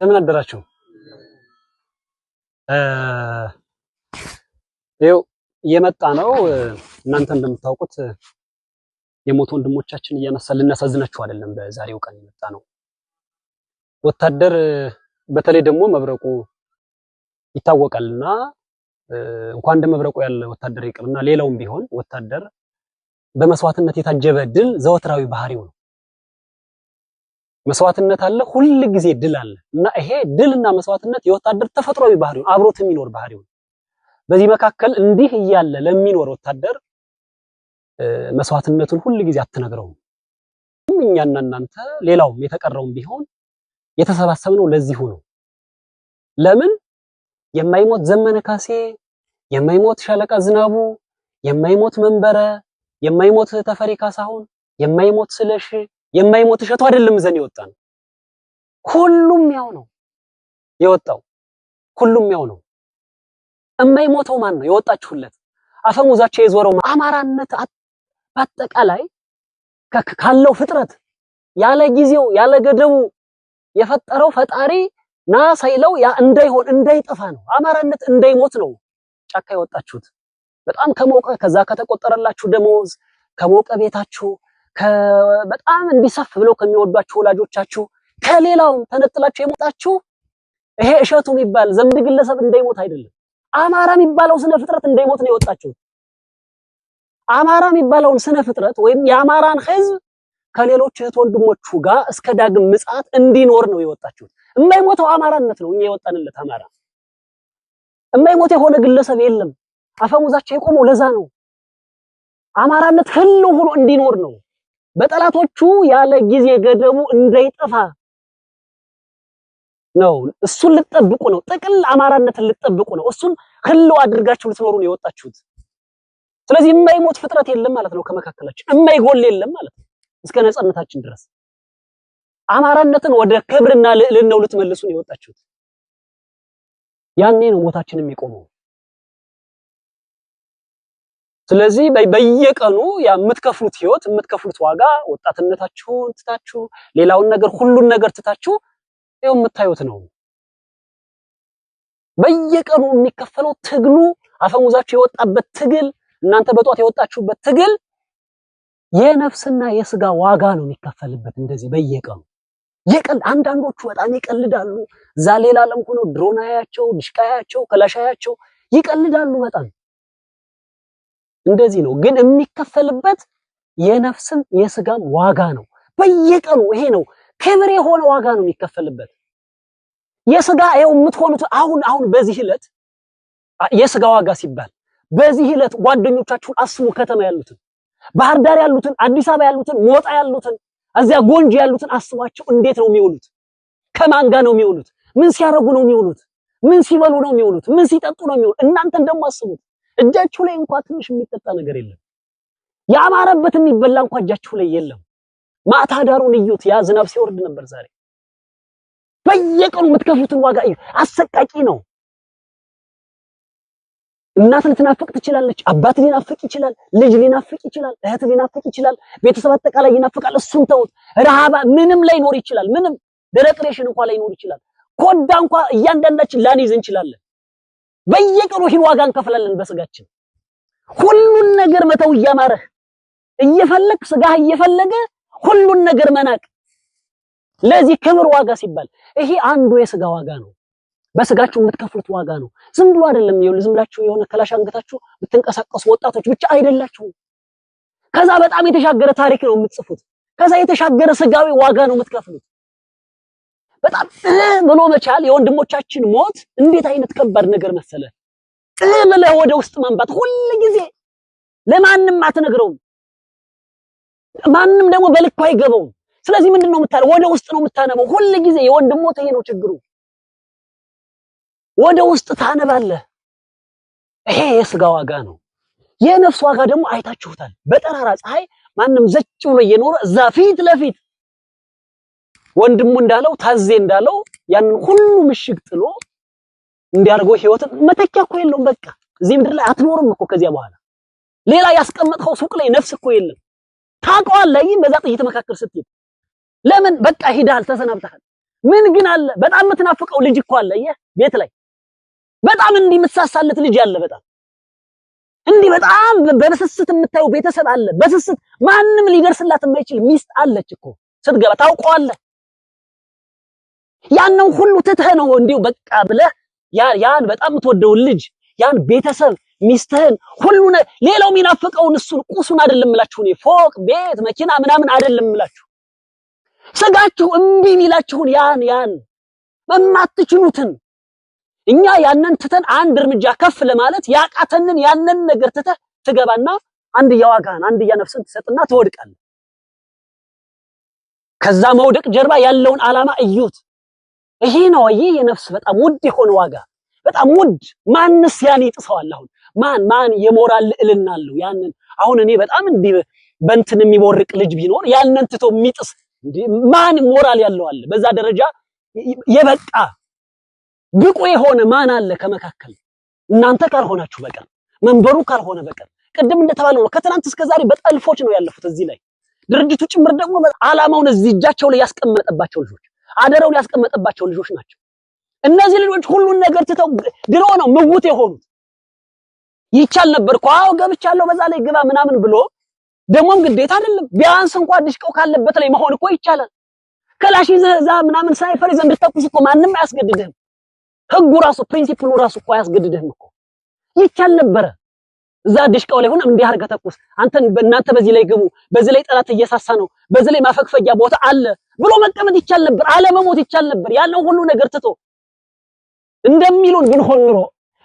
ለምን አደራችሁ? ይኸው እየመጣ ነው። እናንተ እንደምታውቁት የሞት ወንድሞቻችን እያነሳን ልናሳዝናችሁ አይደለም በዛሬው ቀን የመጣ ነው። ወታደር በተለይ ደግሞ መብረቁ ይታወቃልና እንኳን እንደ መብረቁ ያለ ወታደር ይቅርና ሌላውም ቢሆን ወታደር በመስዋዕትነት የታጀበ ድል ዘወትራዊ ባህሪው ነው። መስዋዕትነት አለ፣ ሁል ጊዜ ድል አለ እና ይሄ ድልና መስዋዕትነት የወታደር ተፈጥሯዊ ባህሪው አብሮት የሚኖር ባህሪው ነው። በዚህ መካከል እንዲህ እያለ ለሚኖር ወታደር መስዋዕትነቱን ሁል ጊዜ አትነግረውም። እኛና እናንተ ሌላውም የተቀረውም ቢሆን የተሰባሰብነው ለዚሁ ነው። ለምን የማይሞት ዘመነ ካሴ፣ የማይሞት ሻለቃ ዝናቡ፣ የማይሞት መንበረ፣ የማይሞት ተፈሪ ካሳሁን፣ የማይሞት ስለሽ፣ የማይሞት እሸቱ አይደለም ዘን የወጣን። ሁሉም ያው ነው የወጣው፣ ሁሉም ያው ነው። የማይሞተው ማን ነው? የወጣችሁለት አፈሙዛቸው የዞረው አማራነት በአጠቃላይ ካለው ፍጥረት ያለ ጊዜው ያለ ገደቡ የፈጠረው ፈጣሪ ና ሳይለው ያ እንዳይሆን እንዳይጠፋ ነው። አማራነት እንዳይሞት ነው ጫካ የወጣችሁት። በጣም ከሞቀ ከዛ ከተቆጠረላችሁ ደሞዝ ከሞቀ ቤታችሁ በጣም እንዲሰፍ ብለው ከሚወዷችሁ ወላጆቻችሁ ከሌላው ተነጥላችሁ የሞታችሁ ይሄ እሸቱ የሚባል ዘምድ ግለሰብ እንዳይሞት አይደለም። አማራ የሚባለው ስነ ፍጥረት እንዳይሞት ነው የወጣችሁት። አማራ የሚባለውን ስነ ፍጥረት ወይም የአማራን ሕዝብ ከሌሎች እህት ወንድሞቹ ጋር እስከ ዳግም ምጽአት እንዲኖር ነው የወጣችሁት። የማይሞተው አማራነት ነው እኛ የወጣንለት አማራ። የማይሞት የሆነ ግለሰብ የለም። አፈሙዛቸው የቆመው ለዛ ነው። አማራነት ህልው ሆኖ እንዲኖር ነው። በጠላቶቹ ያለ ጊዜ ገደቡ እንዳይጠፋ ነው። እሱን ልትጠብቁ ነው። ጥቅል አማራነትን ልትጠብቁ ነው። እሱን ህልው አድርጋችሁ ልትኖሩ ነው የወጣችሁት። ስለዚህ የማይሞት ፍጥረት የለም ማለት ነው ከመካከላችን። የማይጎል የለም ማለት ነው እስከ ነጻነታችን ድረስ። አማራነትን ወደ ክብርና ልዕልናው ልትመልሱ ነው የወጣችሁት። ያኔ ነው ሞታችን የሚቆመው። ስለዚህ በየቀኑ የምትከፍሉት ህይወት የምትከፍሉት ዋጋ ወጣትነታችሁን ትታችሁ ሌላውን ነገር ሁሉን ነገር ትታችሁ ይኸው የምታዩት ነው። በየቀኑ የሚከፈለው ትግሉ አፈሙዛችሁ የወጣበት ትግል እናንተ በጧት የወጣችሁበት ትግል የነፍስና የስጋ ዋጋ ነው የሚከፈልበት። እንደዚህ በየቀኑ አንዳንዶቹ በጣም ይቀልዳሉ። እዛ ሌላ ዓለም ሆነው ድሮን አያቸው፣ ድሽቃ አያቸው፣ ክላሽ አያቸው ይቀልዳሉ በጣም እንደዚህ ነው። ግን የሚከፈልበት የነፍስም የስጋም ዋጋ ነው በየቀኑ። ይሄ ነው ክብር የሆነ ዋጋ ነው የሚከፈልበት። የስጋ ይኸው የምትሆኑት አሁን በዚህ ዕለት የስጋ ዋጋ ሲባል በዚህ ዕለት ጓደኞቻችሁን አስቡ። ከተማ ያሉትን፣ ባህር ዳር ያሉትን፣ አዲስ አበባ ያሉትን፣ ሞጣ ያሉትን፣ እዚያ ጎንጂ ያሉትን አስቧቸው። እንዴት ነው የሚውሉት? ከማን ጋር ነው የሚውሉት? ምን ሲያረጉ ነው የሚውሉት? ምን ሲበሉ ነው የሚውሉት? ምን ሲጠጡ ነው የሚውሉት? እናንተን ደግሞ አስቡት። እጃችሁ ላይ እንኳን ትንሽ የሚጠጣ ነገር የለም። ያማረበት የሚበላ እንኳን እጃችሁ ላይ የለም። ማታ ዳሩን እዩት። ያ ዝናብ ሲወርድ ነበር ዛሬ። በየቀኑ የምትከፍሉትን ዋጋ እዩ። አሰቃቂ ነው። እናት ልትናፍቅ ትችላለች፣ አባት ሊናፍቅ ይችላል፣ ልጅ ሊናፍቅ ይችላል፣ እህት ሊናፍቅ ይችላል፣ ቤተሰብ አጠቃላይ ይናፍቃል። እሱን ተውት። ረሃባ ምንም ላይኖር ይችላል። ምንም ደረቅ ሬሽን እንኳን ላይኖር ይችላል። ኮዳ እንኳን እያንዳንዳችን ላንይዝ እንችላለን። በየቀኑ ይህን ዋጋ እንከፍላለን በስጋችን። ሁሉን ነገር መተው እያማረህ እየፈለግ ስጋህ እየፈለገ ሁሉን ነገር መናቅ ለዚህ ክብር ዋጋ ሲባል ይሄ አንዱ የስጋ ዋጋ ነው። በስጋችሁ የምትከፍሉት ዋጋ ነው። ዝም ብሎ አይደለም። ይኸውልህ ዝም ብላችሁ የሆነ ከላሽ አንገታችሁ ብትንቀሳቀሱ ወጣቶች ብቻ አይደላችሁ። ከዛ በጣም የተሻገረ ታሪክ ነው የምትጽፉት። ከዛ የተሻገረ ስጋዊ ዋጋ ነው የምትከፍሉት። በጣም ብሎ መቻል የወንድሞቻችን ሞት እንዴት አይነት ከባድ ነገር መሰለ። ብለህ ወደ ውስጥ ማንባት ሁሉ ጊዜ ለማንም አትነግረውም። ማንም ደግሞ በልኩ አይገባውም። ስለዚህ ምንድነው የምታለው? ወደ ውስጥ ነው የምታነበው ሁሉ ጊዜ። የወንድም ሞት ይሄ ነው ችግሩ። ወደ ውስጥ ታነባለህ። ይሄ የስጋ ዋጋ ነው። የነፍስ ዋጋ ደግሞ አይታችሁታል። በጠራራ ፀሐይ ማንም ዘጭ ብሎ እየኖረ እዛ ፊት ለፊት ወንድሙ እንዳለው ታዜ እንዳለው ያንን ሁሉ ምሽግ ጥሎ እንዲያርገው ህይወትን መተኪያ እኮ የለውም። በቃ እዚህ ምድር ላይ አትኖርም እኮ ከዚያ በኋላ ሌላ ያስቀመጥከው ሱቅ ላይ ነፍስ እኮ የለም። ታውቀዋለህ። በዛ ጥይት መካከል ስትሄድ ለምን በቃ ሂዳል፣ ተሰናብተሃል። ምን ግን አለ? በጣም የምትናፍቀው ልጅ እኮ አለ። ቤት ላይ በጣም እንዲህ የምትሳሳለት ልጅ አለ። በጣም እንዲህ በጣም በስስት የምታየው ቤተሰብ አለ። በስስት ማንም ሊደርስላት የማይችል ሚስት አለች እኮ ስትገባ ታውቀዋለህ። ያንን ሁሉ ትተህ ነው እንዲሁ በቃ ብለህ ያን በጣም የምትወደውን ልጅ ያን ቤተሰብ ሚስትህን ሁሉ ሌላው የሚናፍቀውን እሱን ቁሱን አይደለም እላችሁ። እኔ ፎቅ ቤት መኪና ምናምን አይደለም እላችሁ። ስጋችሁ እምቢ የሚላችሁን ያን የማትችሉትን እኛ ያንን ትተን አንድ እርምጃ ከፍ ለማለት ያቃተንን ያንን ነገር ትተህ ትገባና አንድያ ዋጋህን አንድያ ነፍስን ትሰጥና ትወድቃለህ። ከዛ መውደቅ ጀርባ ያለውን ዓላማ እዩት። ይሄ ነው የነፍስ በጣም ውድ የሆነ ዋጋ፣ በጣም ውድ። ማንስ ያን ይጥሰዋል? አሁን ማን የሞራል ልዕልና አለው? ያንን አሁን እኔ በጣም እንዲህ በእንትን የሚቦርቅ ልጅ ቢኖር ያንን ትቶ የሚጥስ ማን ሞራል ያለው አለ? በዛ ደረጃ የበቃ ብቁ የሆነ ማን አለ ከመካከል? እናንተ ካልሆናችሁ በቀር መንበሩ ካልሆነ በቀር ቅድም እንደተባለው ነው። ከትናንት እስከ ዛሬ በጠልፎች ነው ያለፉት። እዚህ ላይ ድርጅቱ ጭምር ደግሞ ዓላማውን እዚህ እጃቸው ላይ ያስቀመጠባቸው ልጆች፣ አደረውን ያስቀመጠባቸው ልጆች ናቸው። እነዚህ ልጆች ሁሉን ነገር ትተው ድሮ ነው ምውት የሆኑት። ይቻል ነበር እኮ አዎ ገብቻለሁ በዛ ላይ ግባ ምናምን ብሎ ደሞም ግዴታ አይደለም። ቢያንስ እንኳን ድሽቀው ካለበት ላይ መሆን እኮ ይቻላል። ከላሽ ይዘህ ምናምን ሳይፈር ይዘህ እንድትተኩስ እኮ ማንም አያስገድድህም። ህጉ ራሱ ፕሪንሲፕሉ ራሱ እኮ አያስገድድህም እኮ። ይቻል ነበረ እዛ ድሽቀው ላይ ሆነ እንዲህ አድርገህ ተኩስ፣ እናንተ በዚህ ላይ ግቡ፣ በዚህ ላይ ጠላት እየሳሳ ነው፣ በዚህ ላይ ማፈግፈጊያ ቦታ አለ ብሎ መቀመጥ ይቻል ነበር። አለመሞት ይቻል ነበር። ያለው ሁሉ ነገር ትቶ እንደሚሉን ብንሆን ኑሮ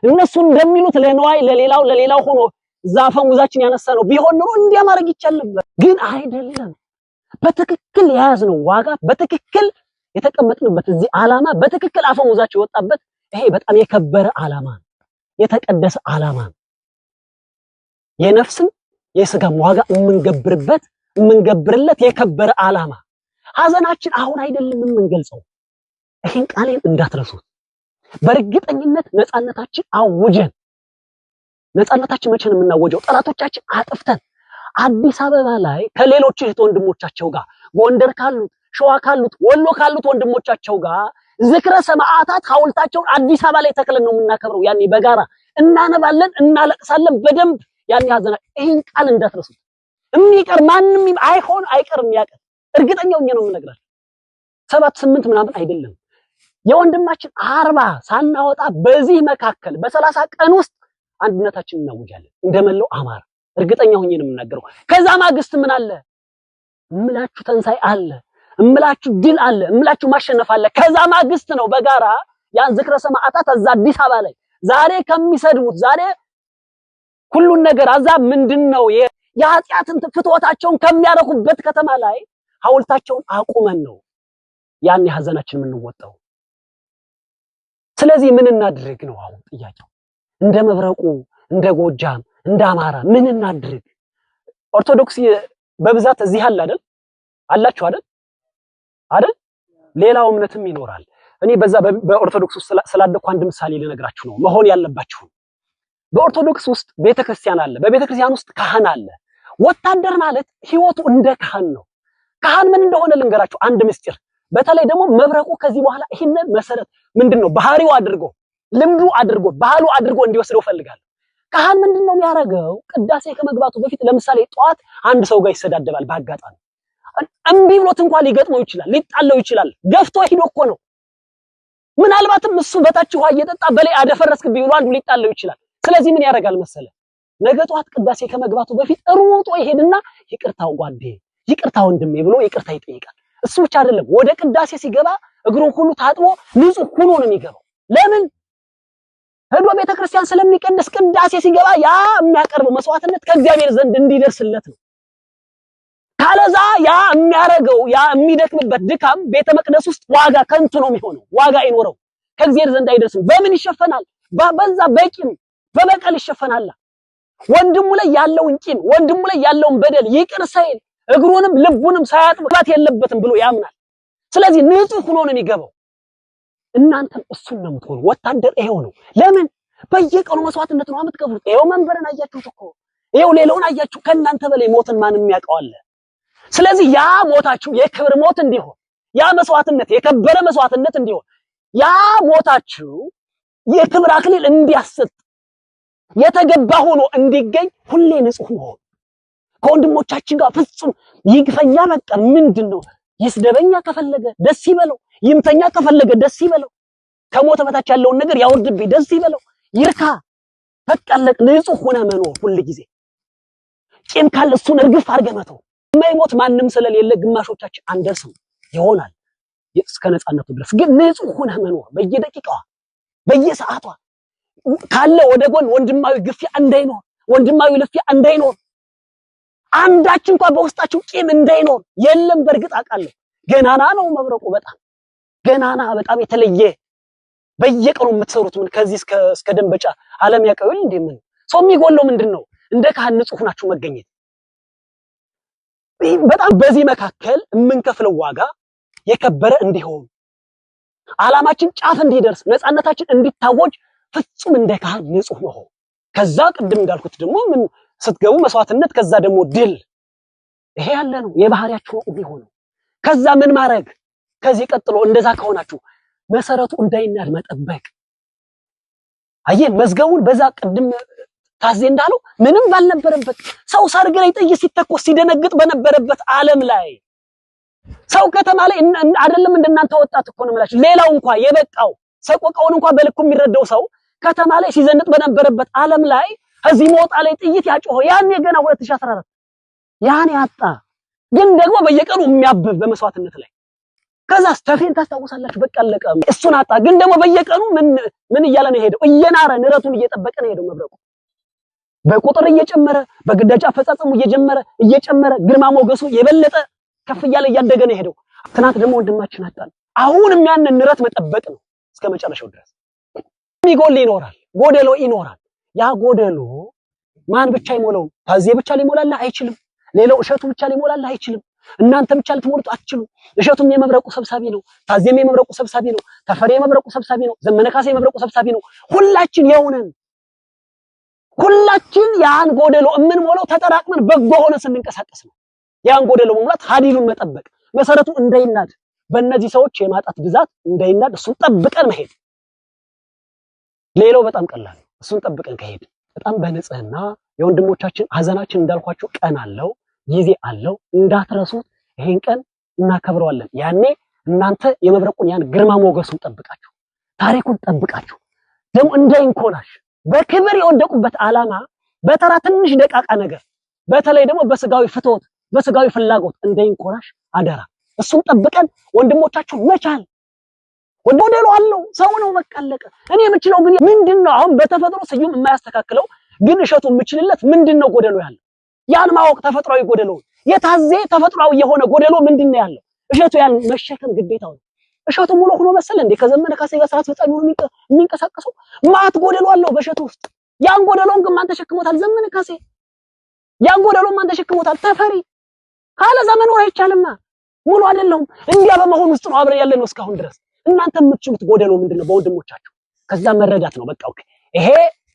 እነሱ እንደሚሉት ለነዋይ ለሌላው ሆኖ ዛፈን ውዛችን ያነሳ ነው ቢሆን ኑሮ እንዲያ ማድረግ ይቻል ነበር። ግን አይደለም። በትክክል የያዝነው ዋጋ፣ በትክክል የተቀመጥንበት እዚህ ዓላማ፣ በትክክል አፈሙዛቸው የወጣበት ይሄ በጣም የከበረ ዓላማ ነው። የተቀደሰ ዓላማ ነው። የነፍስም የስጋም ዋጋ የምንገብርለት የከበረ ዓላማ። ሐዘናችን አሁን አይደለም የምንገልጸው። ይሄን ቃሌን እንዳትረሱት። በእርግጠኝነት ነፃነታችን አውጀን፣ ነፃነታችን መቼ ነው የምናወጀው? ጠላቶቻችን አጥፍተን አዲስ አበባ ላይ ከሌሎች እህት ወንድሞቻቸው ጋር ጎንደር ካሉት፣ ሸዋ ካሉት፣ ወሎ ካሉት ወንድሞቻቸው ጋር ዝክረ ሰማዕታት ሐውልታቸውን አዲስ አበባ ላይ ተክለን ነው የምናከብረው። ያኔ በጋራ እናነባለን፣ እናለቅሳለን በደንብ ያኔ ሐዘና። ይሄን ቃል እንዳትረሱት። የሚቀር ማንም አይቀርም። ያቀር እርግጠኛው ነው የምነግራችሁ። 7 8 ምናምን አይደለም። የወንድማችን 40 ሳናወጣ በዚህ መካከል በ30 ቀን ውስጥ አንድነታችን እናውጃለን እንደመለው አማራ። እርግጠኛ ሆኜ ነው የምናገረው። ከዛ ማግስት ምን አለ እምላችሁ? ተንሳይ አለ እምላችሁ፣ ድል አለ እምላችሁ፣ ማሸነፍ አለ። ከዛ ማግስት ነው በጋራ ያን ዝክረ ሰማዕታት እዛ አዲስ አበባ ላይ ዛሬ ከሚሰድቡት ዛሬ ሁሉን ነገር አዛብ ምንድነው የኃጢአትን ፍትወታቸውን ከሚያረኩበት ከተማ ላይ ሐውልታቸውን አቁመን ነው ያን ሐዘናችን የምንወጣው። ስለዚህ ምን እናድርግ ነው አሁን ጥያቄው። እንደ መብረቁ፣ እንደ ጎጃም፣ እንደ አማራ ምን እናድርግ? ኦርቶዶክስ በብዛት እዚህ አለ አይደል? አላችሁ አይደል? ሌላው እምነትም ይኖራል። እኔ በዛ በኦርቶዶክስ ውስጥ ስላደኩ አንድ ምሳሌ ልነግራችሁ ነው መሆን ያለባችሁ። በኦርቶዶክስ ውስጥ ቤተክርስቲያን አለ። በቤተክርስቲያን ውስጥ ካህን አለ። ወታደር ማለት ህይወቱ እንደ ካህን ነው። ካህን ምን እንደሆነ ልንገራችሁ አንድ ምስጢር። በተለይ ደግሞ መብረቁ ከዚህ በኋላ ይሄንን መሰረት ምንድነው ባህሪው አድርጎ ልምዱ አድርጎ ባህሉ አድርጎ እንዲወስደው ፈልጋለሁ። ካህን ምንድነው የሚያደርገው? ቅዳሴ ከመግባቱ በፊት ለምሳሌ ጠዋት አንድ ሰው ጋር ይሰዳደባል። በአጋጣሚ እምቢ ብሎት እንኳን ሊገጥመው ይችላል፣ ሊጣለው ይችላል። ገፍቶ ሄዶ እኮ ነው። ምናልባትም እሱ በታች ውሃ እየጠጣ በላይ አደፈረስክብኝ ብሎ አንዱ ሊጣለው ይችላል። ስለዚህ ምን ያደርጋል መሰለ? ነገ ጠዋት ቅዳሴ ከመግባቱ በፊት ሩጦ ይሄድና ይቅርታው ጓዴ፣ ይቅርታ ወንድሜ ብሎ ይቅርታ ይጠይቃል። እሱ ብቻ አይደለም፣ ወደ ቅዳሴ ሲገባ እግሩን ሁሉ ታጥቦ ንጹህ ሆኖ ነው የሚገባው። ለምን? ሄዶ ቤተክርስቲያን ስለሚቀድስ ቅዳሴ ሲገባ ያ የሚያቀርበው መስዋዕትነት ከእግዚአብሔር ዘንድ እንዲደርስለት ነው። ካለዛ ያ የሚያረገው ያ የሚደክምበት ድካም ቤተ መቅደስ ውስጥ ዋጋ ከንቱ ነው የሚሆነው። ዋጋ አይኖረው፣ ከእግዚአብሔር ዘንድ አይደርስም። በምን ይሸፈናል? በዛ በቂም በበቀል ይሸፈናል። ወንድሙ ላይ ያለውን ቂም፣ ወንድሙ ላይ ያለውን በደል ይቅር ሳይል እግሩንም ልቡንም ሳያጥብ ባት የለበትም ብሎ ያምናል። ስለዚህ ንጹህ ሆኖ ነው የሚገባው። እናንተም እሱን ነው የምትሆኑ። ወታደር ይሄው ነው። ለምን? በየቀኑ መስዋዕትነት ነው የምትከፍሉት። ይሄው መንበርን አያችሁት እኮ፣ ይሄው ሌላውን አያችሁ። ከእናንተ በላይ ሞትን ማንም ያውቀዋል። ስለዚህ ያ ሞታችሁ የክብር ሞት እንዲሆን ያ መስዋዕትነት የከበረ መስዋዕትነት እንዲሆን ያ ሞታችሁ የክብር አክሊል እንዲያሰጥ የተገባ ሆኖ እንዲገኝ ሁሌ ንጹህ መሆን ከወንድሞቻችን ጋር ፍጹም ይግፈኛ በቃ ምንድነው ይስደበኛ ከፈለገ ደስ ይበለው ይምተኛ ከፈለገ ደስ ይበለው ከሞተ በታች ያለውን ነገር ያወርድብኝ ደስ ይበለው ይርካ በቃ ንጹህ ሆነ መኖር ሁሉ ጊዜ ቂም ካለ እሱን እርግፍ አድርገህ መተው የማይሞት ማንም ስለሌለ ግማሾቻችን አንደርስም ይሆናል እስከ ነፃነቱ ድረስ ግን ንጹህ ሆነ መኖር በየደቂቃዋ በየሰዓቷ ካለ ወደ ጎን ወንድማዊ ግፊያ እንዳይኖር ወንድማዊ ልፊያ እንዳይኖር አንዳችን እንኳን በውስጣችሁ ቂም እንዳይኖር የለም በርግጥ አውቃለሁ ገናና ነው መብረቁ በጣም ገናና በጣም የተለየ በየቀኑ የምትሰሩት ምን ከዚህ እስከ ደንበጫ ዓለም ያቀውል እንደምን ሰው የሚጎለው ምንድነው እንደ ካህን ንጹህ ናችሁ መገኘት በጣም በዚህ መካከል የምንከፍለው ዋጋ የከበረ እንዲሆን ዓላማችን ጫፍ እንዲደርስ ነፃነታችን እንዲታወጅ ፍጹም እንደ ካህን ንጹህ መሆን ከዛ ቅድም እንዳልኩት ደግሞ ምን ስትገቡ መስዋዕትነት ከዛ ደግሞ ድል ይሄ ያለ ነው የባህሪያችሁ ነው የሚሆነው ከዛ ምን ማድረግ ከዚህ ቀጥሎ እንደዛ ከሆናችሁ መሰረቱ እንዳይናድ መጠበቅ አየህ መዝገቡን በዛ ቅድም ታዜ እንዳለው ምንም ባልነበረበት ሰው ሰርግ ላይ ጥይት ሲተኮስ ሲደነግጥ በነበረበት ዓለም ላይ ሰው ከተማ ላይ አይደለም እንደናንተ ወጣት እኮ ነው የምላችሁ ሌላው እንኳን የበቃው ሰቆቃውን እንኳን በልኩ የሚረዳው ሰው ከተማ ላይ ሲዘንጥ በነበረበት ዓለም ላይ እዚህ ሞጣ ላይ ጥይት ያጮኸ ያኔ ገና 2014 ያኔ አጣ ግን ደግሞ በየቀኑ የሚያብብ በመስዋዕትነት ላይ ከዛ ተፌን ታስታውሳላችሁ በቃ አለቀ እሱን አጣ ግን ደግሞ በየቀኑ ምን እያለ ነው ሄደው እየናረ ንረቱን እየጠበቀ ነው ሄደው መብረቁ በቁጥር እየጨመረ በግዳጅ አፈጻጸሙ እየጨመረ ግርማ ሞገሱ የበለጠ ከፍ እያለ እያደገ ነው ሄደው ትናንት ደግሞ ወንድማችን አጣን አሁንም ያንን ንረት መጠበቅ ነው እስከ መጨረሻው ድረስ የሚጎል ይኖራል ጎደሎ ይኖራል ያ ጎደሎ ማን ብቻ ይሞላው ታዜ ብቻ ሊሞላልህ አይችልም ሌላው እሸቱ ብቻ ሊሞላልህ አይችልም እናንተ ብቻ ልትሞሉት አትችሉም እሸቱም የመብረቁ ሰብሳቢ ነው ታዜም የመብረቁ ሰብሳቢ ነው ተፈሪ የመብረቁ ሰብሳቢ ነው ዘመነ ካሴ የመብረቁ ሰብሳቢ ነው ሁላችን የሆነን ሁላችን ያን ጎደሎ እምንሞላው ተጠራቅመን በጎ ሆነ ስንንቀሳቀስ ነው ያን ጎደሎ መሙላት ሀዲሉን መጠበቅ መሰረቱ እንዳይናድ በእነዚህ ሰዎች የማጣት ብዛት እንዳይናድ እሱን ጠብቀን መሄድ ሌላው በጣም ቀላል እሱን ጠብቀን ከሄድ በጣም በንጽህና የወንድሞቻችን ሀዘናችን እንዳልኳችሁ ቀን አለው ጊዜ አለው እንዳትረሱት ይሄን ቀን እናከብረዋለን ያኔ እናንተ የመብረቁን ያን ግርማ ሞገሱን ጠብቃችሁ ታሪኩን ጠብቃችሁ ደግሞ እንዳይንኮላሽ በክብር የወደቁበት ዓላማ በተራ ትንሽ ደቃቃ ነገር በተለይ ደግሞ በስጋዊ ፍትወት በስጋዊ ፍላጎት እንዳይንኮላሽ አደራ እሱን ጠብቀን ወንድሞቻችሁ መቻል ወንዶሎ አለው ሰው ነው በቃ አለቀ እኔ የምችለው ግን ምንድነው አሁን በተፈጥሮ ስዩም የማያስተካክለው ግን እሸቱ የምችልለት ምንድነው ጎደሎ ያለው ያን ማወቅ ተፈጥሯዊ ጎደሎ የታዜ ተፈጥሯዊ የሆነ ጎደሎ ምንድነው ያለው እሸቱ ያን መሸከም ግዴታው ነው እሸቱ ሙሉ ሆኖ መሰለ እንዴ ከዘመነ ካሴ ጋር ሰዓት ፈጻሚ ሆኖ የሚንቀሳቀሰው ማት ጎደሎ አለው በእሸቱ ውስጥ ያን ጎደሎን ግን ማን ተሸክሞታል ዘመነ ካሴ ያን ጎደሎ ማን ተሸክሞታል ተፈሪ ካለ ዘመኑ አይቻልማ ሙሉ አይደለም እንዲያ በመሆን ውስጥ ነው አብረን ያለነው እስካሁን ድረስ እናንተ የምትችሉት ጎደሎ ምንድነው በወንድሞቻችሁ ከዛ መረዳት ነው በቃ ኦኬ ይሄ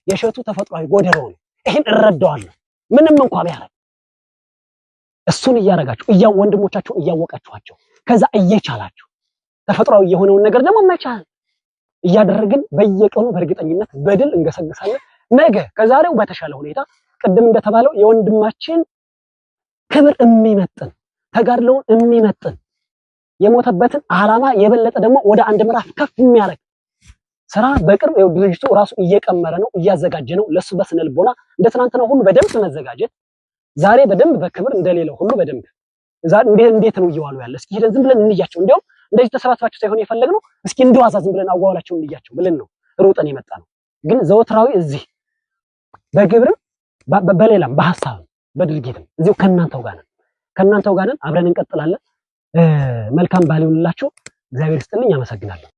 የእሸቱ ተፈጥሯዊ ጎደሎ ነው ይሄን እረዳዋለሁ ምንም እንኳን ቢያረግ እሱን እያረጋችሁ ወንድሞቻችሁ እያወቃችኋቸው ከዛ እየቻላችሁ ተፈጥሯዊ የሆነውን ነገር ደግሞ መቻል እያደረግን በየቀኑ በእርግጠኝነት በድል እንገሰግሳለን ነገ ከዛሬው በተሻለ ሁኔታ ቅድም እንደተባለው የወንድማችን ክብር የሚመጥን ተጋድሎውን የሚመጥን የሞተበትን ዓላማ የበለጠ ደግሞ ወደ አንድ ምዕራፍ ከፍ የሚያደርግ ስራ በቅርብ ድርጅቱ ራሱ እየቀመረ ነው እያዘጋጀ ነው ለሱ በስነ ልቦና እንደ ትናንትናው ሁሉ በደንብ መዘጋጀት ዛሬ በደንብ በክብር እንደሌለው ሁሉ በደንብ ዛሬ እንዴት ነው እየዋሉ ያለ እስኪ ሄደን ዝም ብለን እንያቸው እንደው እንደዚህ ተሰባስባችሁ ሳይሆን የፈለግነው እስኪ እንደዋዛ ዝም ብለን አዋዋላቸው እንያቸው ብለን ነው ሩጠን የመጣ ነው ግን ዘወትራዊ እዚህ በግብርም በሌላም በሐሳብ በድርጊትም እዚሁ ከናንተው ጋር ነን አብረን እንቀጥላለን መልካም ባል ይሁንላችሁ እግዚአብሔር ይስጥልኝ አመሰግናለሁ